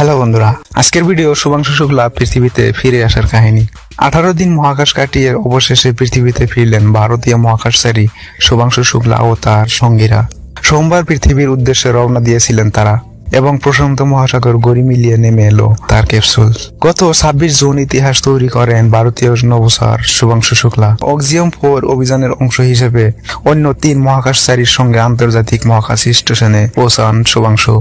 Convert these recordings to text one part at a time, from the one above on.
Hello বন্ধুরা, আজকের video Shubhanshu Shukla পৃথিবীতে ফিরে আসার কাহিনী। 18 দিন মহাকাশ কাটিয়ে অবশেষে পৃথিবীতে ফিরলেন ভারতীয় মহাকাশচারী শুভাংশু শুক্লা ও তার সঙ্গীরা। সোমবার পৃথিবীর উদ্দেশ্যে রওনা দিয়েছিলেন তারা এবং প্রশান্ত মহাসাগর গড়ি মিলিয়ে নেমে এলো তার ক্যাপসুল। গত 26 জুন ইতিহাস তৈরি করেন ভারতীয় নভোচার শুভাংশু শুক্লা। অক্সিয়াম 4 অভিযানের অংশ হিসেবে অন্য 3 মহাকাশচারীর সঙ্গে আন্তর্জাতিক মহাকাশ স্টেশনে পৌঁছান শুভাংশু।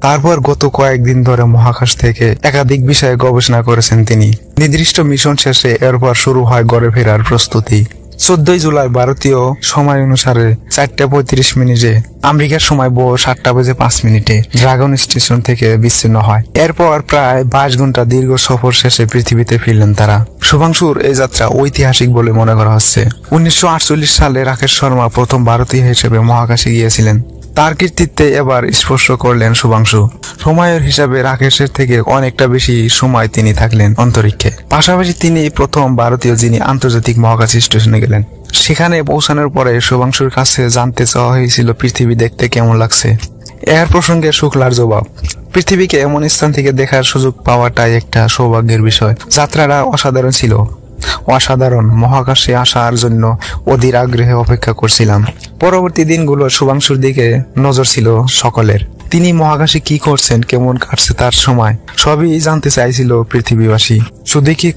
তারপর গত কয়েকদিন ধরে মহাকাশ থেকে একাধিক বিষয়ে গবেষণা করেছেন তিনি। নির্দিষ্ট মিশন শেষে এরপর শুরু হয় ঘরে ফেরার প্রস্তুতি। 14 জুলাই ভারতীয় সময় অনুসারে 4:35 আমেরিকার সময় ভোর 7:05 ড্রাগন স্টেশন থেকে বিচ্ছিন্ন হয়। এরপর প্রায় 22 ঘন্টা দীর্ঘ সফর শেষে পৃথিবীতে ফিরলেন তারা। শুভাংশুর এই যাত্রা ঐতিহাসিক বলে মনে করা হচ্ছে। 1948 সালে রাকেশ শর্মা প্রথম ভারতীয় হিসেবে মহাকাশে গিয়েছিলেন। তার কৃতিত্বে এবার স্পর্শ করলেন শুভাংশু। সময়ের হিসাবে রাকেশের থেকে অনেকটা বেশি সময় তিনি থাকলেন অন্তরিক্ষে। পাশাপাশি তিনি প্রথম ভারতীয় যিনি আন্তর্জাতিক মহাকাশ স্টেশনে গেলেন। সেখানে পৌঁছানোর পরে শুভাংশুর কাছে জানতে চাওয়া হয়েছিল পৃথিবী দেখতে কেমন লাগছে। এর প্রসঙ্গে শুক্লার জবাব, পৃথিবীকে এমন স্থান থেকে দেখার সুযোগ পাওয়াটাই একটা সৌভাগ্যের বিষয়। যাত্রাটা অসাধারণ ছিল। মহাকাশে আসার জন্য অধীর আগ্রহে অপেক্ষা করছিলাম। পরবর্তী দিনগুলো শুভাংশুর দিকে নজর ছিল সকলের। তিনি মহাকাশে কি করছেন, কেমন কাটছে তার সময়, সবই জানতে চাইছিল পৃথিবীবাসী। শুধু কি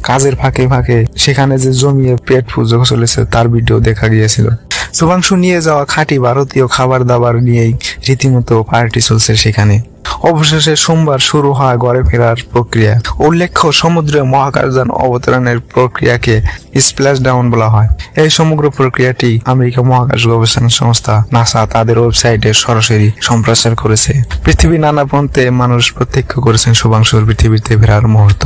কাজের ফাঁকে ফাঁকে সেখানে যে জমিয়ে পেট পুজো চলেছে তার ভিডিও দেখা গিয়েছিল। শুভাংশু নিয়ে যাওয়া খাঁটি ভারতীয় খাবার দাবার নিয়েই রীতিমতো পার্টি চলছে সেখানে। অবশেষে সোমবার শুরু হয় ঘরে ফেরার প্রক্রিয়া। উল্লেখ্য, সমুদ্রে মহাকাশযান অবতরণের প্রক্রিয়াকে স্প্ল্যাশ ডাউন বলা হয়। এই সমগ্র প্রক্রিয়াটি আমেরিকা মহাকাশ গবেষণা সংস্থা নাসা তাদের ওয়েবসাইটে সরাসরি সম্প্রচার করেছে। পৃথিবীর নানা প্রান্তে মানুষ প্রত্যক্ষ করেছেন শুভাংশুর পৃথিবীতে ফেরার মুহূর্ত।